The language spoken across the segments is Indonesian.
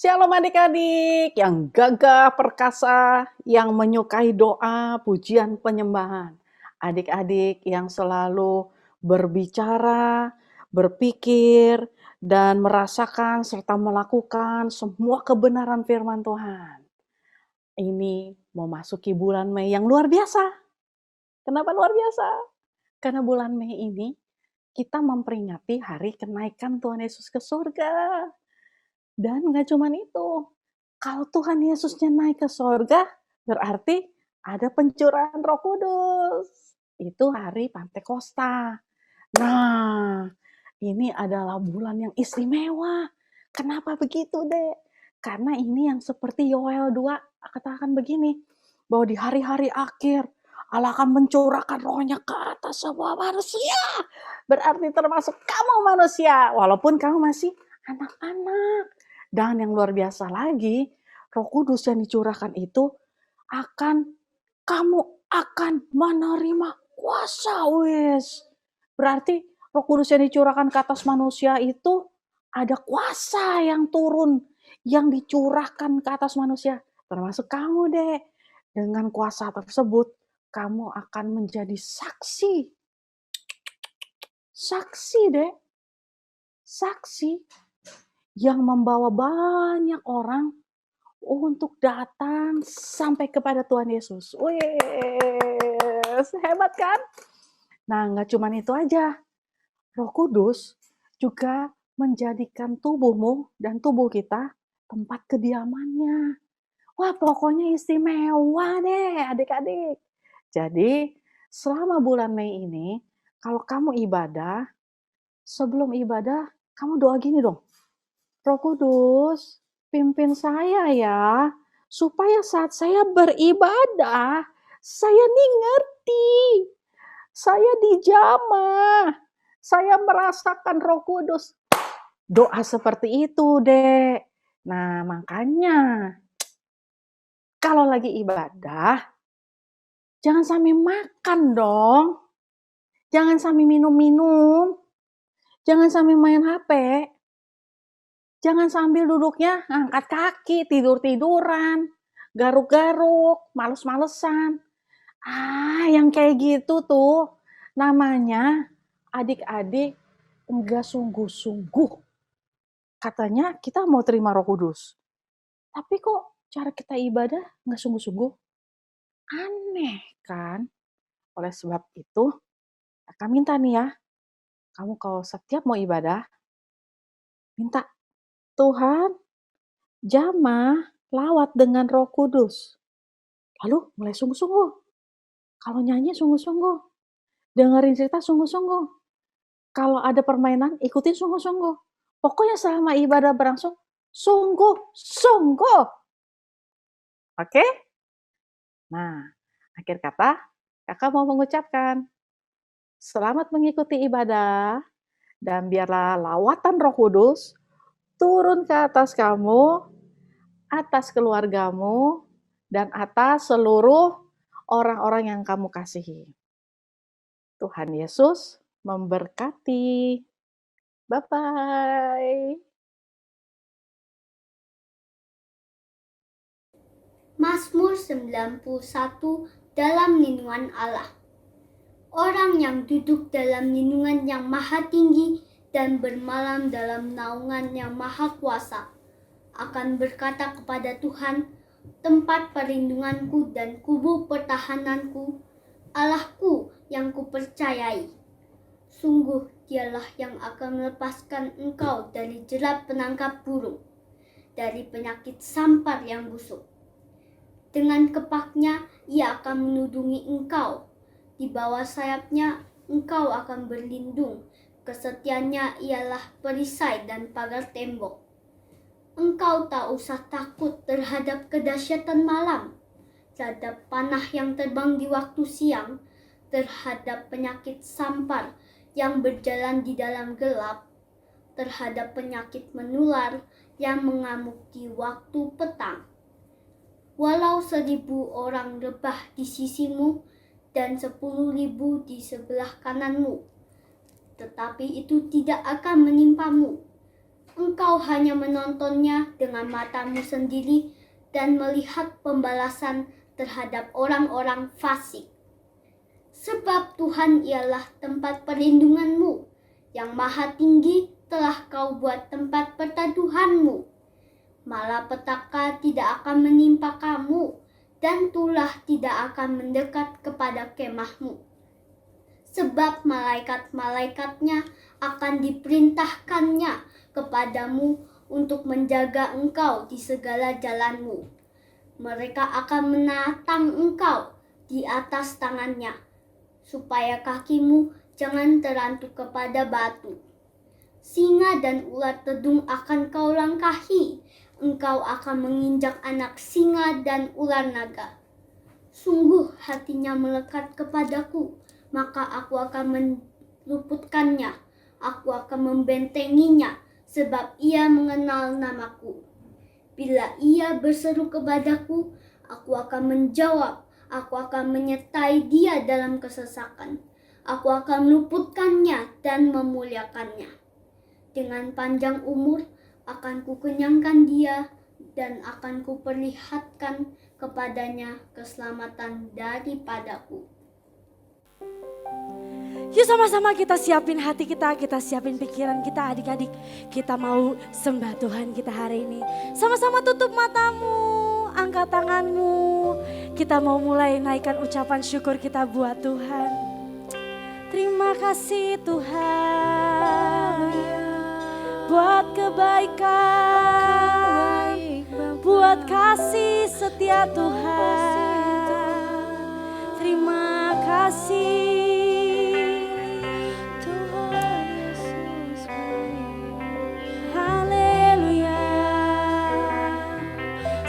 Shalom adik-adik yang gagah perkasa, yang menyukai doa, pujian, penyembahan. Adik-adik yang selalu berbicara, berpikir, dan merasakan serta melakukan semua kebenaran firman Tuhan. Ini memasuki bulan Mei yang luar biasa. Kenapa luar biasa? Karena bulan Mei ini kita memperingati hari kenaikan Tuhan Yesus ke surga. Dan nggak cuman itu, kalau Tuhan Yesusnya naik ke sorga, berarti ada pencurahan Roh Kudus. Itu hari Pantekosta. Nah, ini adalah bulan yang istimewa. Kenapa begitu, Dek? Karena ini yang seperti Yoel 2 katakan begini, bahwa di hari-hari akhir Allah akan mencurahkan rohnya ke atas semua manusia. Berarti termasuk kamu manusia, walaupun kamu masih anak-anak. Dan yang luar biasa lagi, Roh Kudus yang dicurahkan itu kamu akan menerima kuasa, wis. Berarti Roh Kudus yang dicurahkan ke atas manusia itu ada kuasa yang turun, yang dicurahkan ke atas manusia. Termasuk kamu, Dek. Dengan kuasa tersebut, kamu akan menjadi saksi. Saksi, Dek. Saksi yang membawa banyak orang untuk datang sampai kepada Tuhan Yesus. Wih, hebat kan? Nah, nggak cuma itu aja. Roh Kudus juga menjadikan tubuhmu dan tubuh kita tempat kediamannya. Wah, pokoknya istimewa deh adik-adik. Jadi, selama bulan Mei ini, kalau kamu ibadah, sebelum ibadah, kamu doa gini dong. Roh Kudus, pimpin saya ya, supaya saat saya beribadah, saya nih ngerti, saya dijamah, saya merasakan Roh Kudus. Doa seperti itu, Dek. Nah, makanya kalau lagi ibadah, jangan sambil makan dong. Jangan sambil minum-minum. Jangan sambil main HP. Jangan sambil duduknya angkat kaki, tidur-tiduran, garuk-garuk, males-malesan. Yang kayak gitu tuh namanya adik-adik enggak sungguh-sungguh. Katanya kita mau terima Roh Kudus. Tapi kok cara kita ibadah enggak sungguh-sungguh? Aneh kan? Oleh sebab itu, Kakak minta nih ya, kamu kalau setiap mau ibadah, minta, Tuhan, jamah lawat dengan Roh Kudus. Lalu mulai sungguh-sungguh. Kalau nyanyi sungguh-sungguh. Dengerin cerita sungguh-sungguh. Kalau ada permainan, ikutin sungguh-sungguh. Pokoknya selama ibadah berlangsung, sungguh-sungguh. Oke? Nah, akhir kata, kakak mau mengucapkan, selamat mengikuti ibadah, dan biarlah lawatan Roh Kudus turun ke atas kamu, atas keluargamu, dan atas seluruh orang-orang yang kamu kasihi. Tuhan Yesus memberkati. Bye-bye. Mazmur 91 dalam lindungan Allah. Orang yang duduk dalam lindungan yang maha tinggi dan bermalam dalam naungan yang maha kuasa akan berkata kepada Tuhan, tempat perlindunganku dan kubu pertahananku, Allahku yang kupercayai. Sungguh dialah yang akan melepaskan engkau dari jerat penangkap burung, dari penyakit sampar yang busuk. Dengan kepaknya ia akan menudungi engkau. Di bawah sayapnya engkau akan berlindung. Kesetiaannya ialah perisai dan pagar tembok. Engkau tak usah takut terhadap kedahsyatan malam, terhadap panah yang terbang di waktu siang, terhadap penyakit sampar yang berjalan di dalam gelap, terhadap penyakit menular yang mengamuk di waktu petang. Walau 1.000 orang rebah di sisimu dan 10.000 di sebelah kananmu, tetapi itu tidak akan menimpamu. Engkau hanya menontonnya dengan matamu sendiri dan melihat pembalasan terhadap orang-orang fasik. Sebab Tuhan ialah tempat perlindunganmu, yang maha tinggi telah kau buat tempat perteduhanmu. Malapetaka tidak akan menimpa kamu, dan tulah tidak akan mendekat kepada kemahmu. Sebab malaikat-malaikatnya akan diperintahkannya kepadamu untuk menjaga engkau di segala jalanmu. Mereka akan menatang engkau di atas tangannya, supaya kakimu jangan terantuk kepada batu. Singa dan ular tedung akan kau langkahi, engkau akan menginjak anak singa dan ular naga. Sungguh hatinya melekat kepadaku, maka aku akan meluputkannya, aku akan membentenginya, sebab ia mengenal namaku. Bila ia berseru kepadaku, aku akan menjawab, aku akan menyertai dia dalam kesesakan. Aku akan meluputkannya dan memuliakannya. Dengan panjang umur akan kukenyangkan dia dan akan kuperlihatkan kepadanya keselamatan daripadaku. Yuk sama-sama kita siapin hati kita siapin pikiran kita adik-adik. Kita mau sembah Tuhan kita hari ini. Sama-sama tutup matamu, angkat tanganmu. Kita mau mulai naikkan ucapan syukur kita buat Tuhan. Terima kasih Tuhan buat kebaikan, buat kasih setia Tuhan. Terima kasih.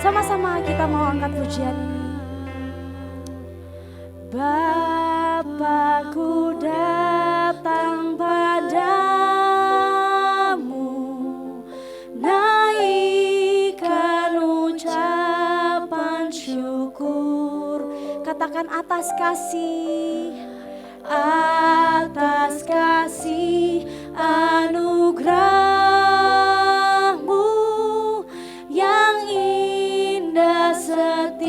Sama-sama kita mau angkat pujian ini. Bapakku datang padamu, naikkan ucapan syukur. Katakan atas kasih anugerah-Mu yang indah setiap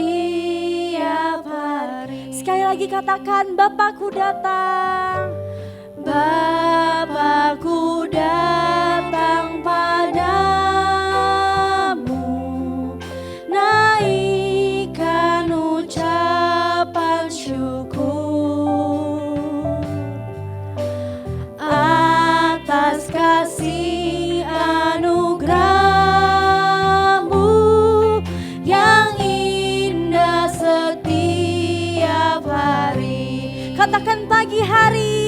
hari. Sekali lagi katakan, Bapakku datang. Bapakku datang padamu, naikkan ucapan syukur atas kasih anugerah-Mu yang indah setiap hari. Katakan pagi hari,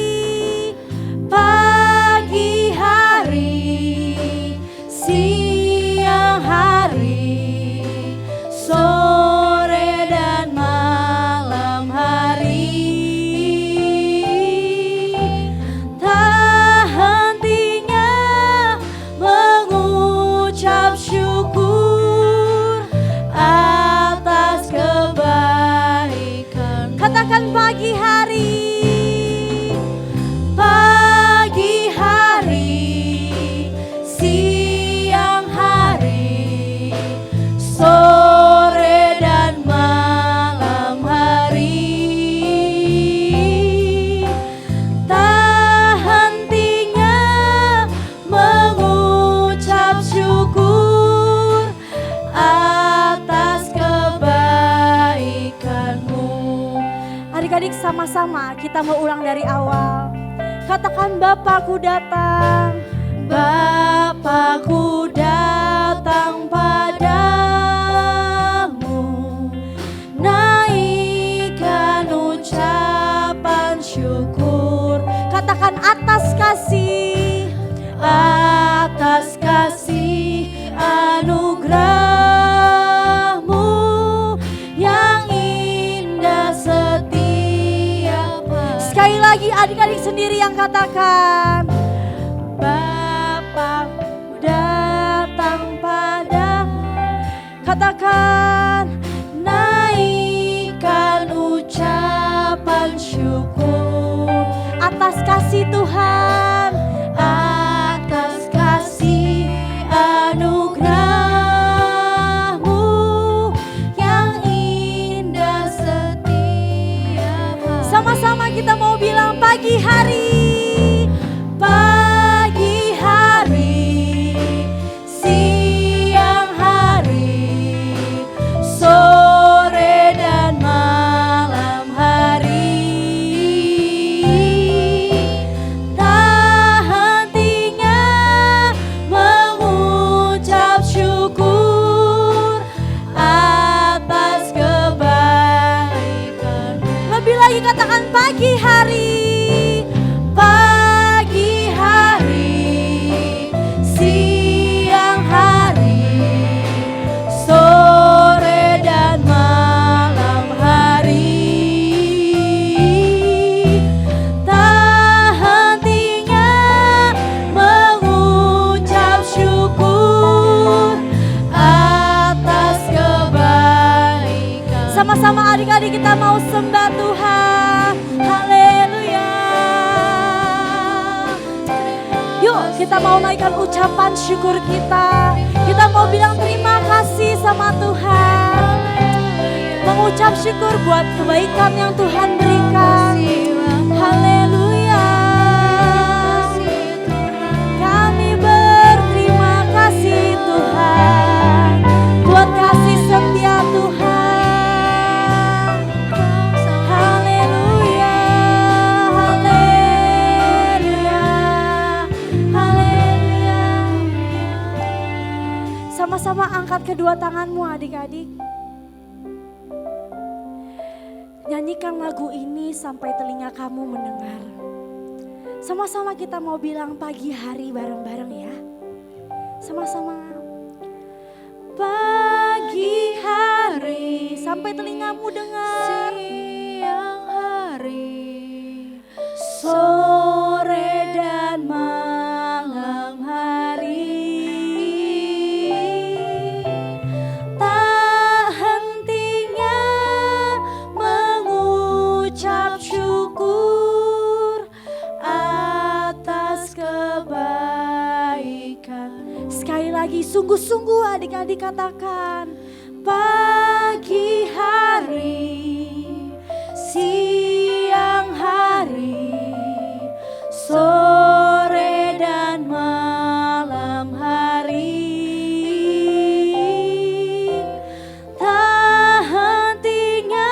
siang hari, sore dan malam hari. Tak hentinya mengucap syukur atas kebaikan. Katakan pagi hari, siang hari, sore dan malam hari. Tak hentinya mengucap syukur atas kebaikan-Mu. Adik-adik sama-sama kita mau ulang dari awal. Katakan, Bapakku datang. Bapakku datang padamu, naikkan ucapan syukur. Katakan atas kasih anugerah-Mu yang indah setiap hari. Sekali lagi adik-adik sendiri yang katakan, Bapakku datang padamu. Katakan, naikkan ucapan syukur atas kasih Tuhan, atas kasih Kita mau naikkan ucapan syukur kita. Kita mau bilang terima kasih sama Tuhan. Mengucap syukur buat kebaikan yang Tuhan berikan. Haleluya. Kami berterima kasih Tuhan buat kasih setia Tuhan. Haleluya, haleluya, haleluya. Sama-sama angkat kedua tanganmu adik-adik. Nyanyikan lagu ini sampai telinga kamu mendengar. Sama-sama kita mau bilang pagi hari bareng-bareng ya. Sama-sama. Pagi hari sampai telingamu dengar. Siang hari, sore dan malam hari. Tak hentinya mengucap syukur atas kebaikan. Sekali lagi sungguh-sungguh adik-adik katakan. Pagi hari, siang hari, sore dan malam hari. Tak hentinya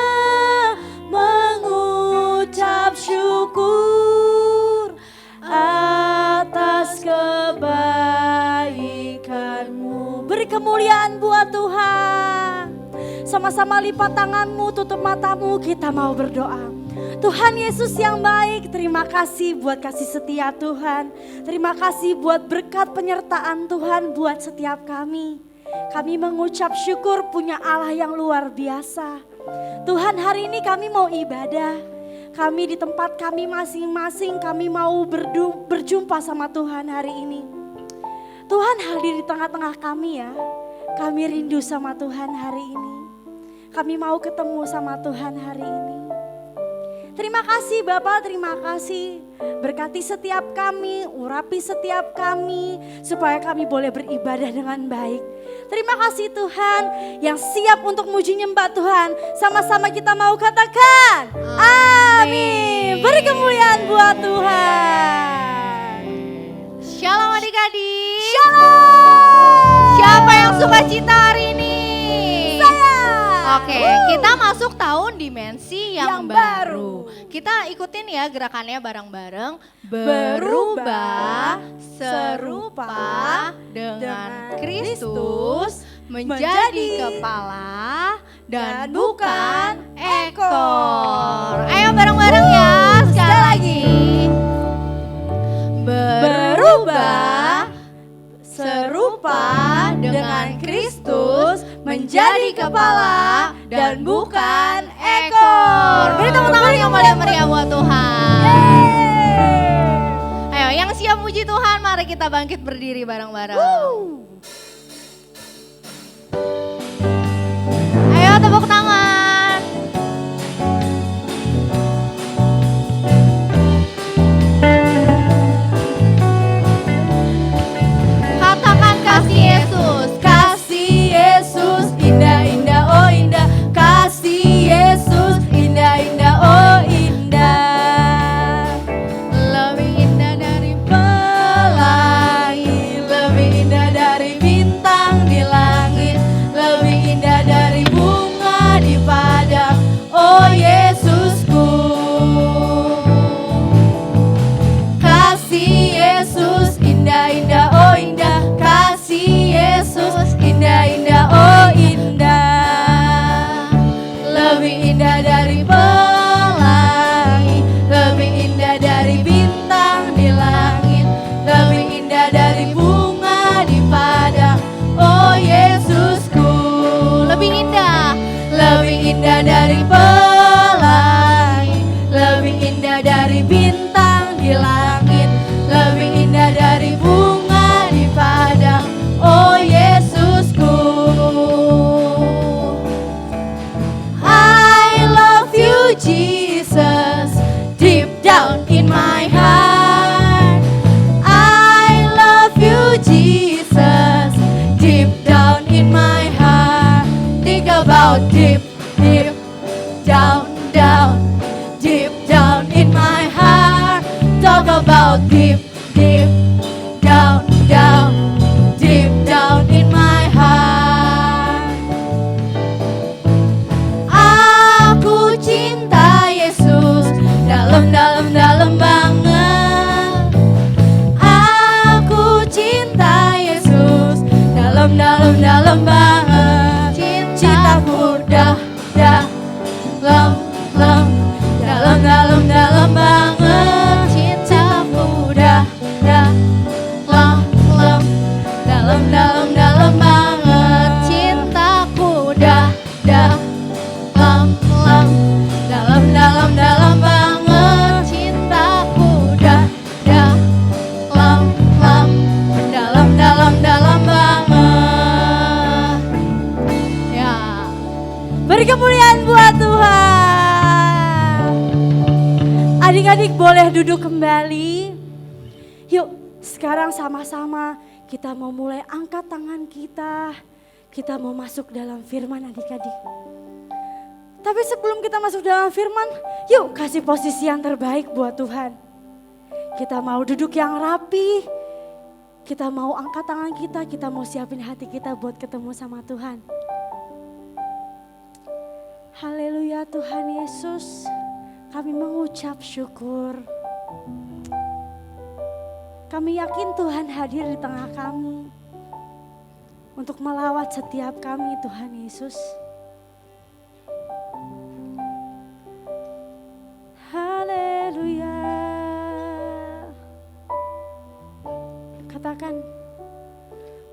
mengucap syukur atas kebaikanmu. Beri kemuliaan buat Tuhan. Sama-sama lipat tanganmu, tutup matamu, kita mau berdoa. Tuhan Yesus yang baik, terima kasih buat kasih setia Tuhan. Terima kasih buat berkat penyertaan Tuhan buat setiap kami. Kami mengucap syukur punya Allah yang luar biasa. Tuhan, hari ini kami mau ibadah. Kami di tempat kami masing-masing, kami mau berjumpa sama Tuhan hari ini. Tuhan hadir di tengah-tengah kami ya. Kami rindu sama Tuhan hari ini. Kami mau ketemu sama Tuhan hari ini. Terima kasih Bapak, terima kasih. Berkati setiap kami, urapi setiap kami, supaya kami boleh beribadah dengan baik. Terima kasih Tuhan yang siap untuk muji nyembah Tuhan. Sama-sama kita mau katakan, amin. Beri kemuliaan buat Tuhan. Shalom adik-adik. Shalom. Siapa yang sukacita hari ini? Saya. Oke, kita masuk tahun dimensi yang baru. Kita ikutin ya gerakannya bareng-bareng. Berubah serupa dengan Kristus menjadi kepala dan bukan ekor. Ayo bareng-bareng ya, sekali lagi. Berubah serupa dengan Kristus menjadi kepala dan bukan ekor. Beri tepuk tangan yang paling meriah buat Tuhan. Ayo yang siap muji Tuhan, mari kita bangkit berdiri bareng-bareng. Ayo tepuk tangan. Katakan kasih Yesus. Kasih Yesus indah-indah oh indah. Kasih Yesus indah-indah oh indah. Lebih indah dari Pelangi lebih indah dari bintang. boleh duduk kembali. Yuk sekarang sama-sama kita mau mulai angkat tangan kita. Kita mau masuk dalam firman adik-adik. Tapi sebelum kita masuk dalam firman, yuk kasih posisi yang terbaik buat Tuhan. Kita mau duduk yang rapi. Kita mau angkat tangan kita mau siapin hati kita buat ketemu sama Tuhan. Haleluya Tuhan Yesus, kami mengucap syukur. Kami yakin Tuhan hadir di tengah kami untuk melawat setiap kami Tuhan Yesus. Haleluya. Katakan,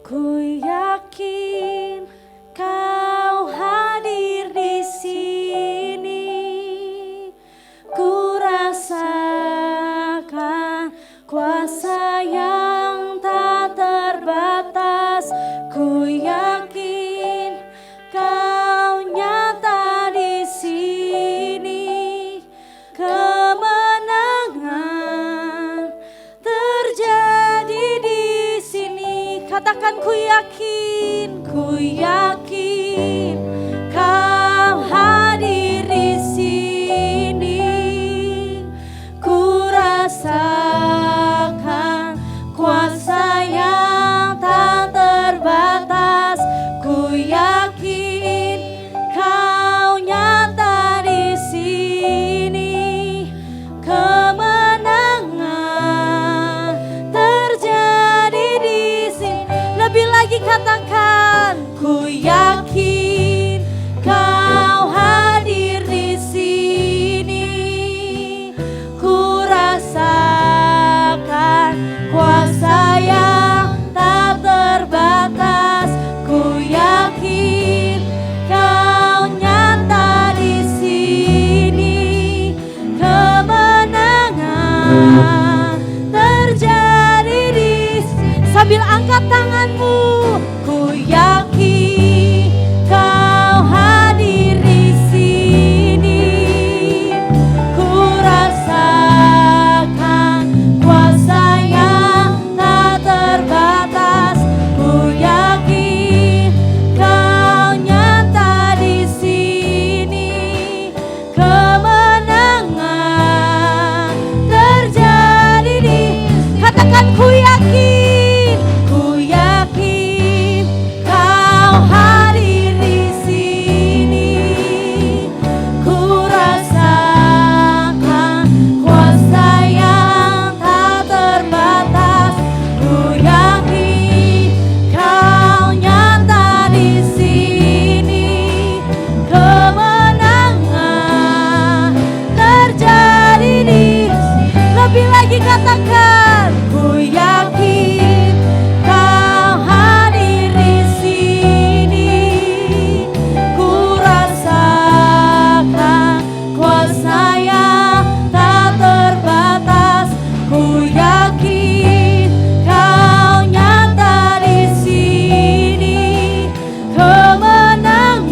ku yakin Kau hadir di sini. Ku rasakan kuasa yang tak terbatas. Ku yakin Kau nyata di sini. Kemenangan terjadi di sini. Katakan, ku yakin Kau hadir di sini. Ku rasakan kuasa yang tak terbatas. Ku yakin Kau nyata di sini. Kemenangan terjadi di sini. Lebih lagi katakan, ku yakin Kau hadir di sini. Ku rasakan kuasa yang tak terbatas. Ku yakin Kau nyata di sini. Kemenangan terjadi di sini. Sambil angkat tanganmu, ku yakin Kau hadir di sini. Ku rasakan kuasa yang tak terbatas. Ku yakin Kau nyata di sini. Kemenangan terjadi di sini. Katakan, ku yakin Kau hadir di sini. Ku rasakan kuasa yang tak terbatas. Ku yakin Kau nyata di sini. Kemenangan terjadi di sini. Lebih lagi katakan, ku yakin Kau hadir di sini. Ku rasakan kuasa yang tak terbatas. Ku yakin Kau nyata di sini. Kemenangan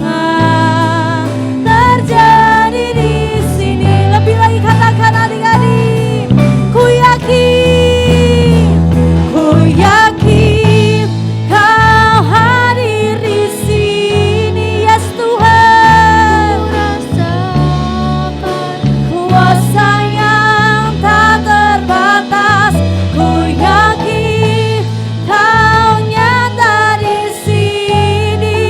terjadi di sini. Lebih lagi katakan adik-adik, ku yakin Kau hadir di sini. Yes Tuhan, kuasa yang tak terbatas. Ku yakin Kau nyata di sini.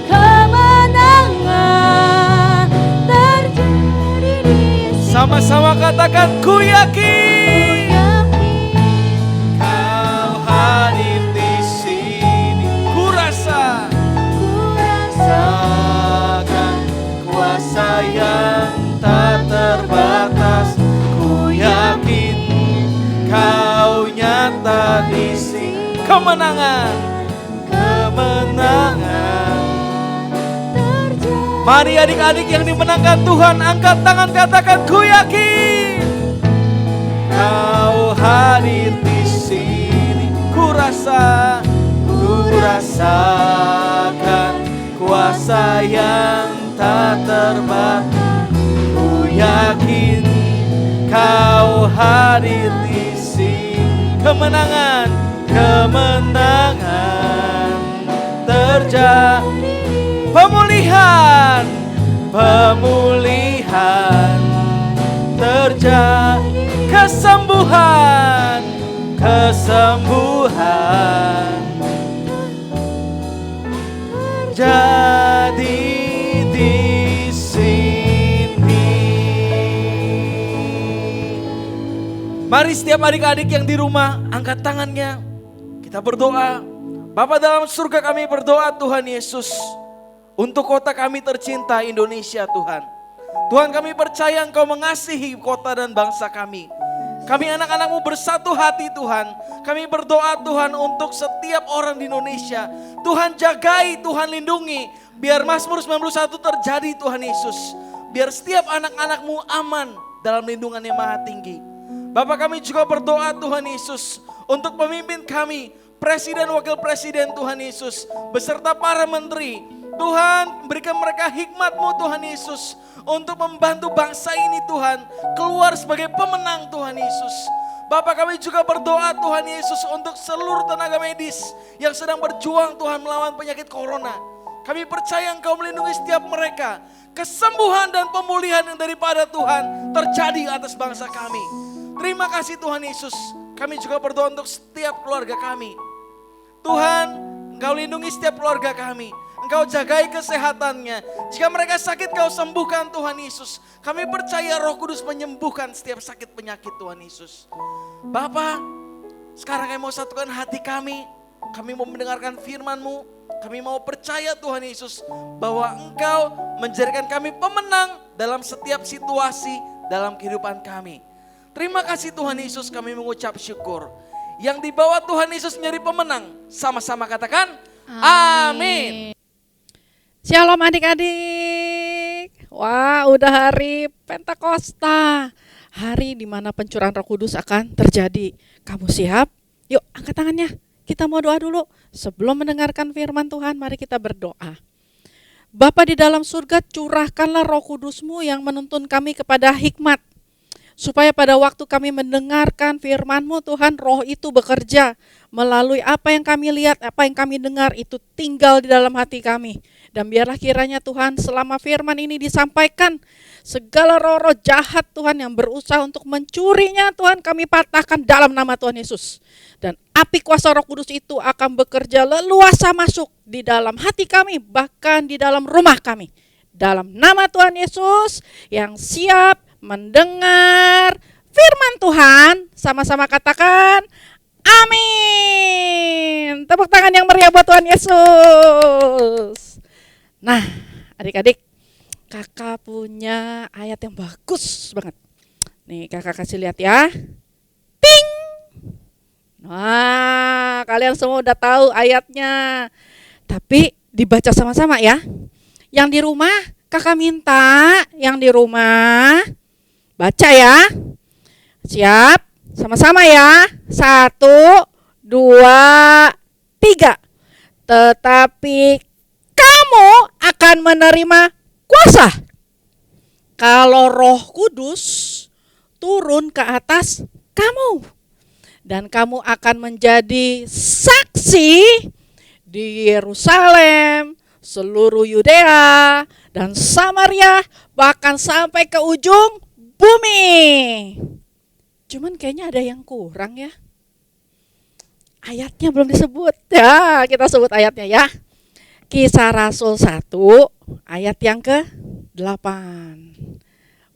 Kemenangan terjadi di sini. Sama-sama katakan, ku yakin Kau hadir di sini. Ku rasakan kuasa yang tak terbatas. Ku yakin Kau nyata di sini. Kemenangan Mari adik-adik yang dimenangkan Tuhan, angkat tangan katakan, ku yakin Kau hadir di sini. Ku rasakan kuasa yang tak terbatas. Ku yakin Kau hadir di sini. Kemenangan, kemenangan terjadi. Pemulihan, pemulihan terjadi. Kesembuhan, kesembuhan terjadi di sini. Mari setiap adik-adik yang di rumah angkat tangannya. Kita berdoa. Bapa dalam surga, kami berdoa Tuhan Yesus untuk kota kami tercinta Indonesia Tuhan. Tuhan, kami percaya Engkau mengasihi kota dan bangsa kami. Kami anak-anak-Mu bersatu hati Tuhan. Kami berdoa Tuhan untuk setiap orang di Indonesia. Tuhan jagai, Tuhan lindungi. Biar Mazmur 91 terjadi Tuhan Yesus. Biar setiap anak-anak-Mu aman dalam lindungan yang maha tinggi. Bapak, kami juga berdoa Tuhan Yesus untuk pemimpin kami. Presiden, wakil presiden Tuhan Yesus. Beserta para menteri. Tuhan, berikan mereka hikmat-Mu Tuhan Yesus untuk membantu bangsa ini Tuhan keluar sebagai pemenang Tuhan Yesus. Bapak, kami juga berdoa Tuhan Yesus untuk seluruh tenaga medis yang sedang berjuang Tuhan melawan penyakit corona. Kami percaya Engkau melindungi setiap mereka. Kesembuhan dan pemulihan yang daripada Tuhan terjadi atas bangsa kami. Terima kasih Tuhan Yesus. Kami juga berdoa untuk setiap keluarga kami. Tuhan, Engkau lindungi setiap keluarga kami. Engkau jagai kesehatannya. Jika mereka sakit, Kau sembuhkan Tuhan Yesus. Kami percaya Roh Kudus menyembuhkan setiap sakit penyakit Tuhan Yesus. Bapa, sekarang kami mau satukan hati kami. Kami mau mendengarkan firman-Mu. Kami mau percaya Tuhan Yesus bahwa Engkau menjadikan kami pemenang dalam setiap situasi dalam kehidupan kami. Terima kasih Tuhan Yesus, kami mengucap syukur. Yang dibawa Tuhan Yesus menjadi pemenang. Sama-sama katakan, amin. Shalom adik-adik. Wah, udah hari Pentakosta. Hari di mana pencurahan Roh Kudus akan terjadi. Kamu siap? Yuk, angkat tangannya. Kita mau doa dulu. Sebelum mendengarkan firman Tuhan, mari kita berdoa. Bapa di dalam surga, curahkanlah Roh Kudus-Mu yang menuntun kami kepada hikmat. Supaya pada waktu kami mendengarkan firman-Mu Tuhan, Roh itu bekerja melalui apa yang kami lihat, apa yang kami dengar itu tinggal di dalam hati kami. Dan biarlah kiranya Tuhan selama firman ini disampaikan, segala roh-roh jahat Tuhan yang berusaha untuk mencurinya Tuhan kami patahkan dalam nama Tuhan Yesus. Dan api kuasa Roh Kudus itu akan bekerja leluasa masuk di dalam hati kami, bahkan di dalam rumah kami. Dalam nama Tuhan Yesus yang siap mendengar firman Tuhan, sama-sama katakan amin. Tepuk tangan yang meriah buat Tuhan Yesus. Nah, adik-adik, kakak punya ayat yang bagus banget. Nih, kakak kasih lihat ya. Ting. Nah, kalian semua udah tahu ayatnya. Tapi dibaca sama-sama ya. Yang di rumah, kakak minta yang di rumah baca ya. Siap? Sama-sama ya. 1, 2, 3. Tetapi kamu akan menerima kuasa kalau Roh Kudus turun ke atas kamu. Dan kamu akan menjadi saksi di Yerusalem, seluruh Yudea dan Samaria, bahkan sampai ke ujung bumi. Cuman kayaknya ada yang kurang ya. Ayatnya belum disebut. Ya, kita sebut ayatnya ya. Kisah Rasul 1 ayat yang ke-8.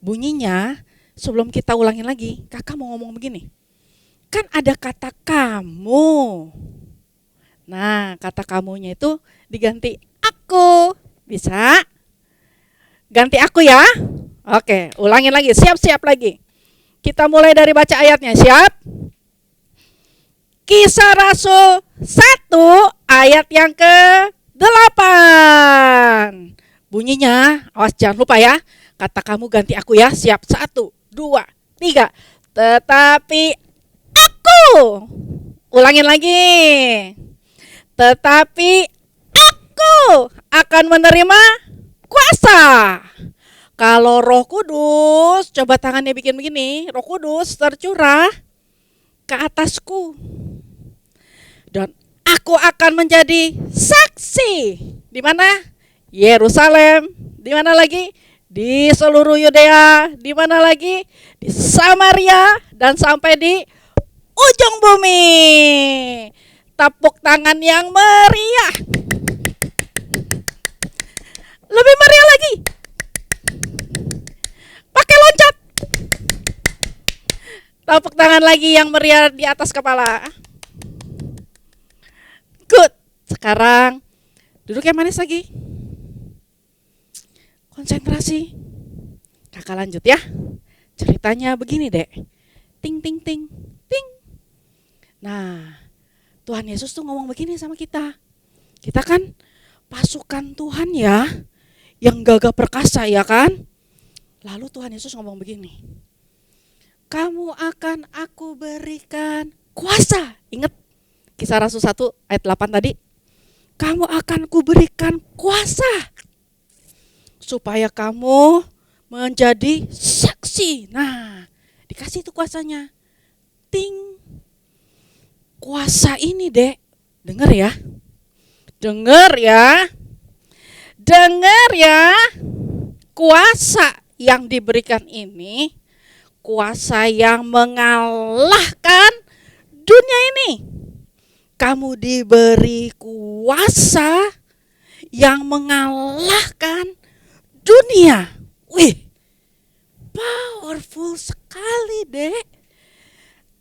Bunyinya, sebelum kita ulangin lagi, kakak mau ngomong begini. Kan ada kata kamu. Nah, kata kamunya itu diganti aku. Bisa? Ganti aku ya. Oke, ulangin lagi. Siap-siap lagi. Kita mulai dari baca ayatnya. Siap? Kisah Rasul 1 ayat yang ke-8. Bunyinya, awas jangan lupa ya. Kata kamu ganti aku ya. Siap? 1, 2, 3. Tetapi aku. Ulangin lagi. Tetapi aku akan menerima kuasa Kalau Roh Kudus, coba tangannya bikin begini, Roh Kudus tercurah ke atasku. Dan aku akan menjadi saksi. Di mana? Yerusalem. Di mana lagi? Di seluruh Yudea. Di mana lagi? Di Samaria dan sampai di ujung bumi. Tepuk tangan yang meriah. Lebih meriah lagi. Pakai loncat. Tepuk tangan lagi yang meriah di atas kepala. Good. Sekarang duduk yang manis lagi. Konsentrasi. Kakak lanjut ya. Ceritanya begini, Dek. Ting ting ting ting. Nah, Tuhan Yesus tuh ngomong begini sama kita. Kita kan pasukan Tuhan ya, yang gagah perkasa ya kan. Lalu Tuhan Yesus ngomong begini. Kamu akan aku berikan kuasa. Ingat Kisah Rasul 1 ayat 8 tadi. Kamu akan kuberikan kuasa supaya kamu menjadi saksi. Nah, dikasih itu kuasanya. Ting. Kuasa ini, Dek. Dengar ya. Dengar ya. Dengar ya. Kuasa yang diberikan ini kuasa yang mengalahkan dunia ini. Kamu diberi kuasa yang mengalahkan dunia. Wih, powerful sekali, Dek.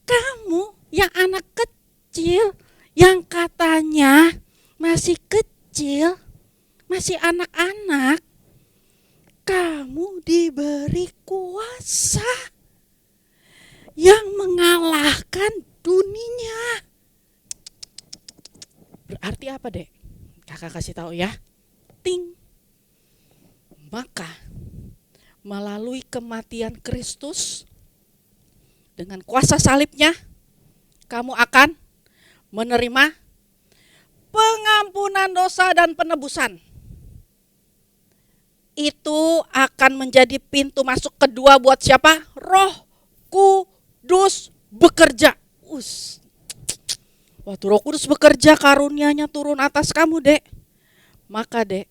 Kamu yang anak kecil, yang katanya masih kecil, masih anak-anak, kamu diberi kuasa yang mengalahkan dunia. Berarti apa, Dek? Kakak kasih tahu ya. Ting. Maka melalui kematian Kristus dengan kuasa salibnya, kamu akan menerima pengampunan dosa dan penebusan. Itu akan menjadi pintu masuk kedua buat siapa? Roh Kudus bekerja. Waktu Roh Kudus bekerja, karunia-Nya turun atas kamu, Dek. Maka, Dek,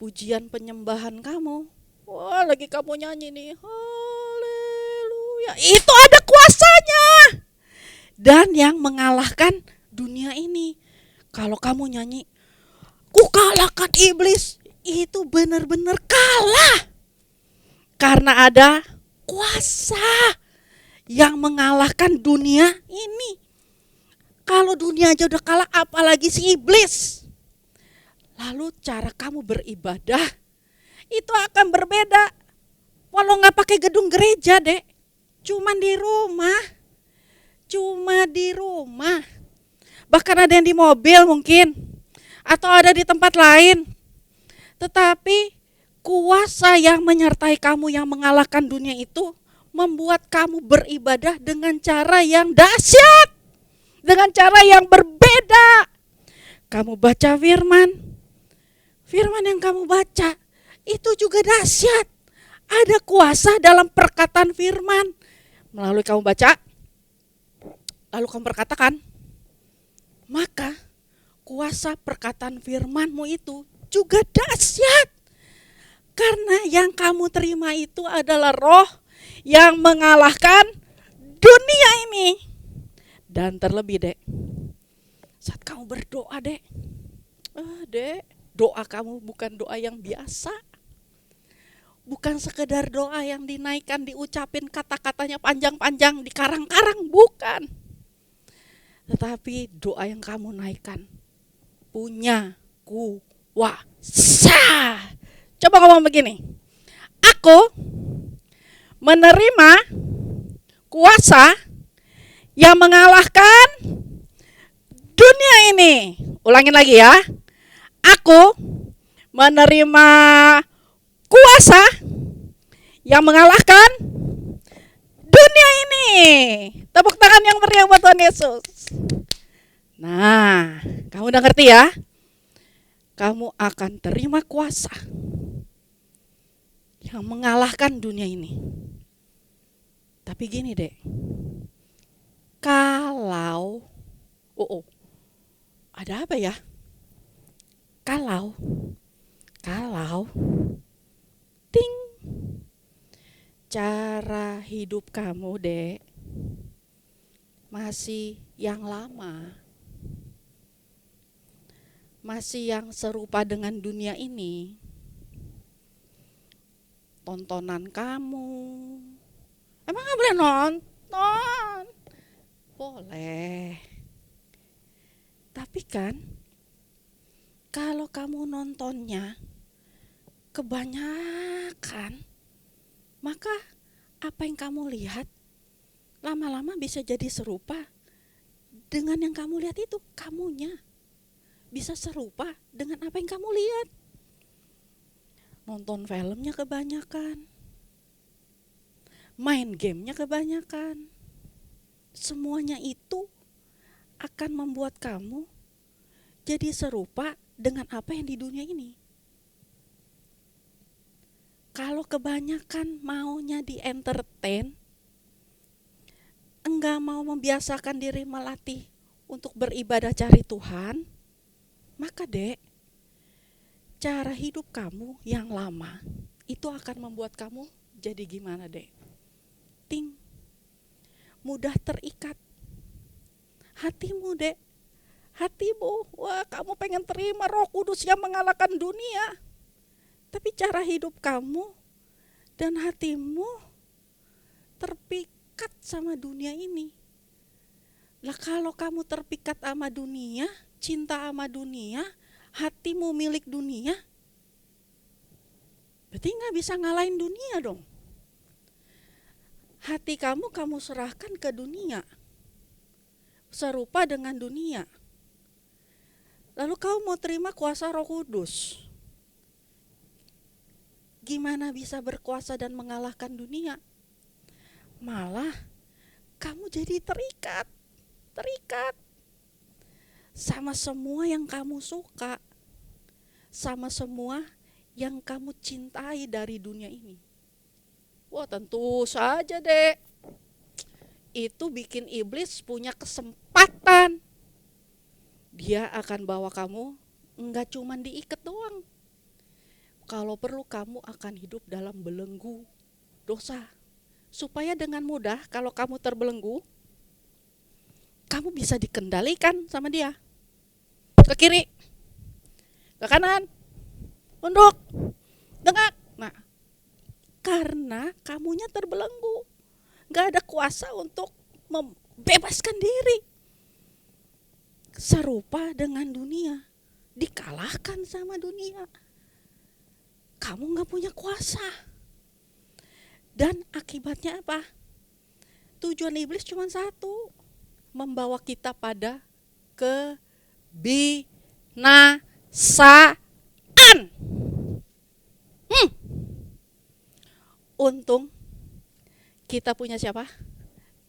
pujian penyembahan kamu, wah lagi kamu nyanyi nih, haleluya, itu ada kuasanya. Dan yang mengalahkan dunia ini. Kalau kamu nyanyi, ku kalahkan iblis, itu benar-benar kalah. Karena ada kuasa yang mengalahkan dunia ini. Kalau dunia aja udah kalah, apalagi si iblis. Lalu cara kamu beribadah itu akan berbeda. Walau gak pakai gedung gereja, Dek. Cuma di rumah. Bahkan ada yang di mobil mungkin. Atau ada di tempat lain. Tetapi kuasa yang menyertai kamu yang mengalahkan dunia itu membuat kamu beribadah dengan cara yang dahsyat. Dengan cara yang berbeda. Kamu baca firman. Firman yang kamu baca itu juga dahsyat. Ada kuasa dalam perkataan firman. Melalui kamu baca, lalu kamu perkatakan, maka kuasa perkataan firmanmu itu juga dahsyat. Karena yang kamu terima itu adalah roh yang mengalahkan dunia ini. Dan terlebih, Dek, saat kamu berdoa, Dek, Dek, doa kamu bukan doa yang biasa. Bukan sekedar doa yang dinaikkan, diucapin kata-katanya panjang-panjang, dikarang-karang, bukan. Tetapi doa yang kamu naikkan punya kuasa. Coba ngomong begini, aku menerima kuasa yang mengalahkan dunia ini. Ulangin lagi ya. Aku menerima kuasa yang mengalahkan dunia ini. Tepuk tangan yang meriah buat Tuhan Yesus. Nah, kamu udah ngerti ya? Kamu akan terima kuasa yang mengalahkan dunia ini. Tapi gini dek, kalau, ada apa ya? Kalau, ting, cara hidup kamu dek, masih yang lama, masih yang serupa dengan dunia ini, tontonan kamu, emang nggak boleh nonton? Boleh. Tapi kan, kalau kamu nontonnya kebanyakan, maka apa yang kamu lihat lama-lama bisa jadi serupa dengan yang kamu lihat itu. Kamunya bisa serupa dengan apa yang kamu lihat. Nonton filmnya kebanyakan, main gamenya kebanyakan. Semuanya itu akan membuat kamu jadi serupa dengan apa yang di dunia ini. Kalau kebanyakan maunya di entertain, enggak mau membiasakan diri melatih untuk beribadah cari Tuhan, maka dek, cara hidup kamu yang lama itu akan membuat kamu jadi gimana dek? Ting, mudah terikat. Hatimu dek, hatimu, wah kamu pengen terima Roh Kudus yang mengalahkan dunia. Tapi cara hidup kamu dan hatimu terpikat sama dunia ini. Lah kalau kamu terpikat sama dunia, cinta sama dunia, hatimu milik dunia, berarti gak bisa ngalahin dunia dong. Hati kamu serahkan ke dunia, serupa dengan dunia. Lalu kamu mau terima kuasa Roh Kudus, gimana bisa berkuasa dan mengalahkan dunia? Malah kamu jadi terikat sama semua yang kamu suka, sama semua yang kamu cintai dari dunia ini. Wah tentu saja dek, itu bikin iblis punya kesempatan. Dia akan bawa kamu enggak cuma diikat doang. Kalau perlu kamu akan hidup dalam belenggu dosa. Supaya dengan mudah kalau kamu terbelenggu, kamu bisa dikendalikan sama dia. Ke kiri, ke kanan, tunduk, dengak. Nah, karena kamunya terbelenggu, gak ada kuasa untuk membebaskan diri. Serupa dengan dunia, dikalahkan sama dunia. Kamu gak punya kuasa. Dan akibatnya apa? Tujuan iblis cuma satu, membawa kita pada kebinasaan. Untung kita punya siapa?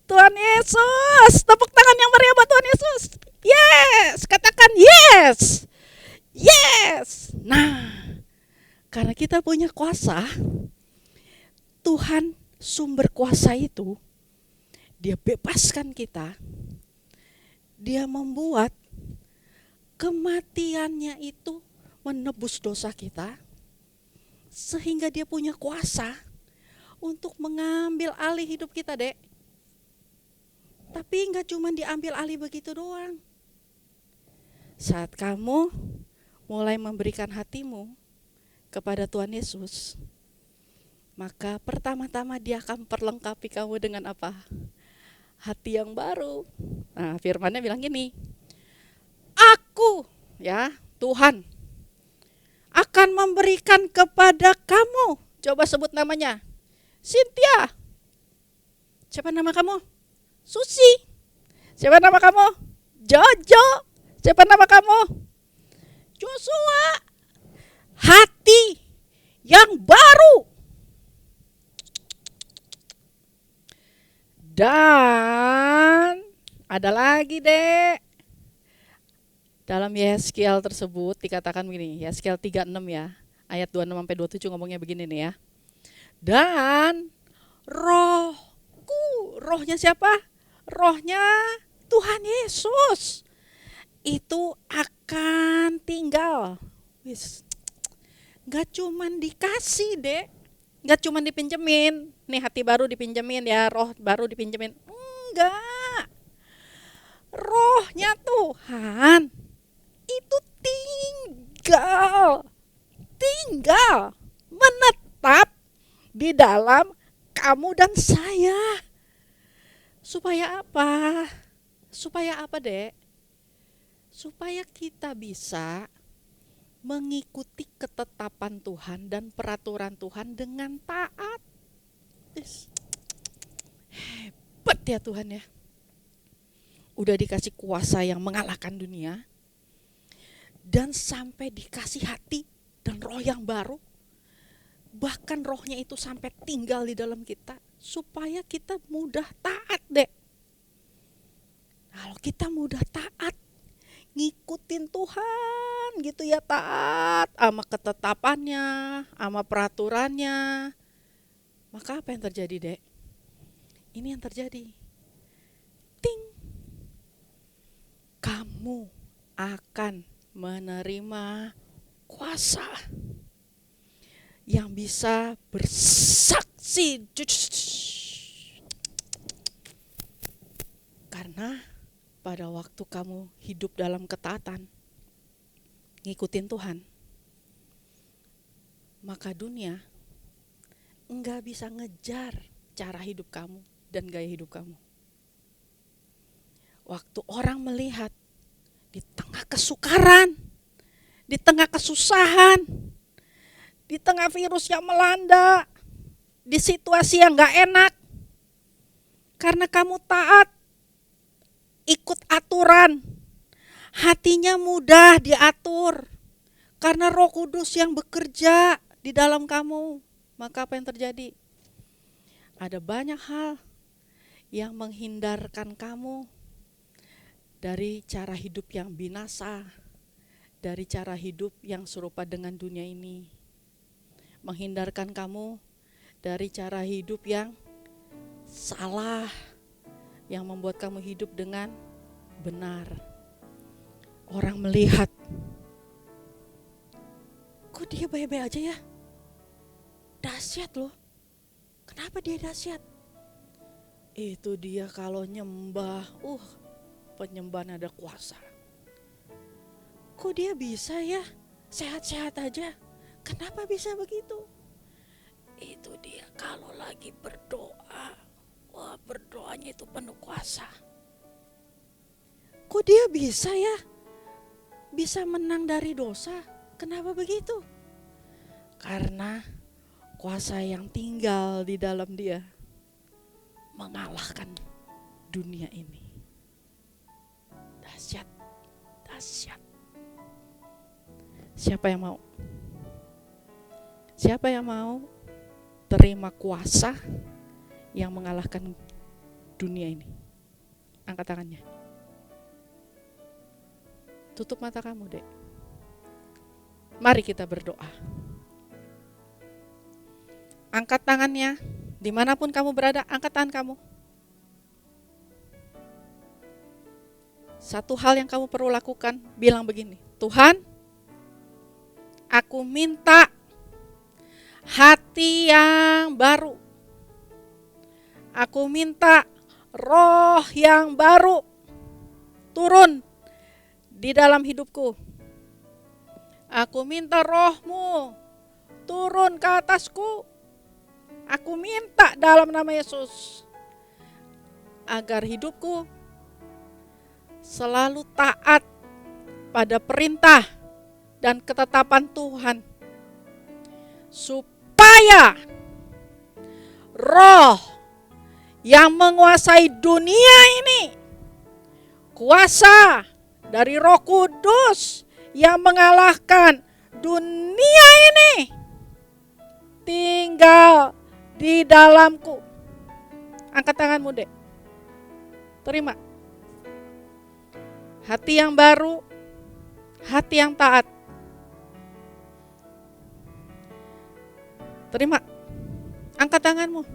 Tuhan Yesus. Tepuk tangan yang meriah buat Tuhan Yesus. Yes, katakan yes. Yes. Nah, karena kita punya kuasa, Tuhan sumber kuasa itu, dia bebaskan kita. Dia membuat kematiannya itu menebus dosa kita, sehingga dia punya kuasa untuk mengambil alih hidup kita dek. Tapi gak cuma diambil alih begitu doang. Saat kamu mulai memberikan hatimu kepada Tuhan Yesus, maka pertama-tama dia akan perlengkapi kamu dengan apa? Hati yang baru. Nah firman-Nya bilang gini, aku ya Tuhan akan memberikan kepada kamu, coba sebut namanya, Cynthia. Siapa nama kamu? Susi. Siapa nama kamu? Jojo. Siapa nama kamu? Joshua. Hati yang baru. Dan ada lagi dek. Dalam Yeskiel tersebut dikatakan begini, Yeskiel 36 ya, ayat 26 sampai 27 ngomongnya begini nih ya. Dan rohku, rohnya siapa? Rohnya Tuhan Yesus itu akan tinggal. Wis, gak cuman dikasih dek, gak cuman dipinjemin. Nih hati baru dipinjemin ya, roh baru dipinjemin. Enggak, rohnya Tuhan itu tinggal, menetap di dalam kamu dan saya. Supaya apa? Supaya apa, Dek? Supaya kita bisa mengikuti ketetapan Tuhan dan peraturan Tuhan dengan taat. Hebat ya Tuhan ya. Udah dikasih kuasa yang mengalahkan dunia. Dan sampai dikasih hati dan roh yang baru. Bahkan rohnya itu sampai tinggal di dalam kita. Supaya kita mudah taat deh. Kalau kita mudah taat, ngikutin Tuhan gitu ya, taat sama ketetapannya, sama peraturannya. Maka apa yang terjadi dek? Ini yang terjadi. Ting. Kamu akan menerima kuasa yang bisa bersaksi. Karena pada waktu kamu hidup dalam ketaatan, ngikutin Tuhan, maka dunia enggak bisa ngejar cara hidup kamu dan gaya hidup kamu. Waktu orang melihat di tengah kesukaran, di tengah kesusahan, di tengah virus yang melanda, di situasi yang gak enak, karena kamu taat, ikut aturan, hatinya mudah diatur, karena Roh Kudus yang bekerja di dalam kamu. Maka apa yang terjadi? Ada banyak hal yang menghindarkan kamu dari cara hidup yang binasa, dari cara hidup yang serupa dengan dunia ini. Menghindarkan kamu dari cara hidup yang salah, yang membuat kamu hidup dengan benar. Orang melihat, kok dia baik-baik aja ya? Dahsyat loh. Kenapa dia dahsyat? Itu dia kalau nyembah, penyembahan ada kuasa. Kok dia bisa ya? Sehat-sehat aja. Kenapa bisa begitu? Itu dia kalau lagi berdoa. Wah, berdoanya itu penuh kuasa. Kok dia bisa ya? Bisa menang dari dosa. Kenapa begitu? Karena kuasa yang tinggal di dalam dia mengalahkan dunia ini. Dahsyat, dahsyat. Siapa yang mau? Siapa yang mau terima kuasa yang mengalahkan dunia ini? Angkat tangannya. Tutup mata kamu dek. Mari kita berdoa. Angkat tangannya. Dimanapun kamu berada, angkat tangan kamu. Satu hal yang kamu perlu lakukan, bilang begini. Tuhan, aku minta hati yang baru. Aku minta roh yang baru turun di dalam hidupku. Aku minta rohmu turun ke atasku. Aku minta dalam nama Yesus agar hidupku selalu taat pada perintah dan ketetapan Tuhan. Supaya roh yang menguasai dunia ini, kuasa dari Roh Kudus yang mengalahkan dunia ini, tinggal di dalamku. Angkat tanganmu dek. Terima. Hati yang baru, hati yang taat. Terima. Angkat tanganmu.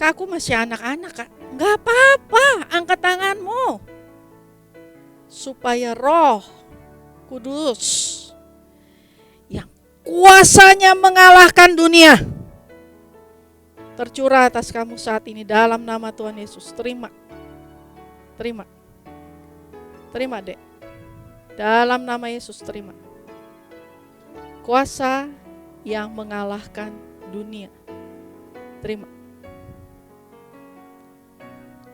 Kak, aku masih anak-anak, Kak. Enggak apa-apa, angkat tanganmu. Supaya Roh Kudus yang kuasanya mengalahkan dunia tercurah atas kamu saat ini dalam nama Tuhan Yesus. Terima. Terima. Terima, Dek. Dalam nama Yesus, terima. Kuasa yang mengalahkan dunia. Terima.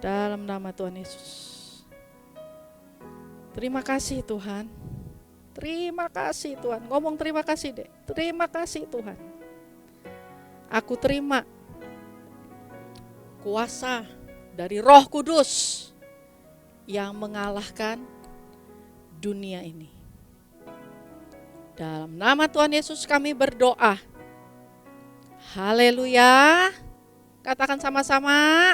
Dalam nama Tuhan Yesus. Terima kasih Tuhan. Terima kasih Tuhan. Ngomong terima kasih, Dek. Terima kasih Tuhan. Aku terima kuasa dari Roh Kudus yang mengalahkan dunia ini. Dalam nama Tuhan Yesus kami berdoa. Haleluya. Katakan sama-sama.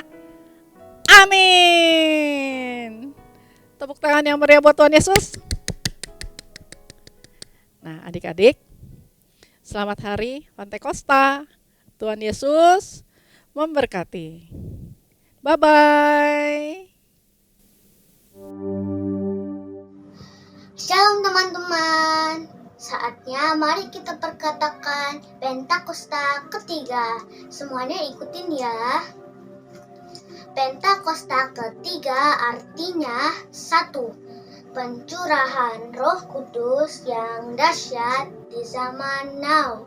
Amin. Tepuk tangan yang meriah buat Tuhan Yesus. Nah, adik-adik, selamat hari Pantekosta. Tuhan Yesus memberkati. Bye-bye. Shalom teman-teman. Saatnya mari kita perkatakan Pentakosta ketiga. Semuanya ikutin ya. Pentakosta ketiga artinya 1. Pencurahan Roh Kudus yang dahsyat di zaman now.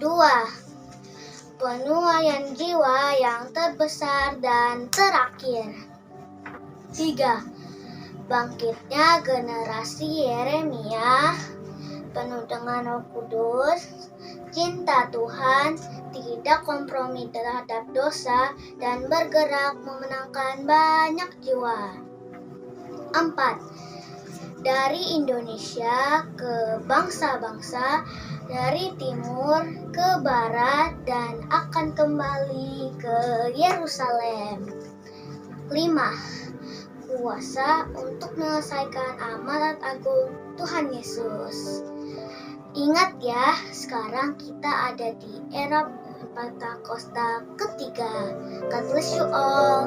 2. Penuaian jiwa yang terbesar dan terakhir. 3. Bangkitnya generasi Yeremia penuh dengan Roh Kudus, cinta Tuhan, tidak kompromi terhadap dosa, dan bergerak memenangkan banyak jiwa. 4. Dari Indonesia ke bangsa-bangsa, dari timur ke barat, dan akan kembali ke Yerusalem. 5. Kuasa untuk menyelesaikan amanat agung Tuhan Yesus. Ingat ya, sekarang kita ada di era Pentakosta ketiga. God bless you all.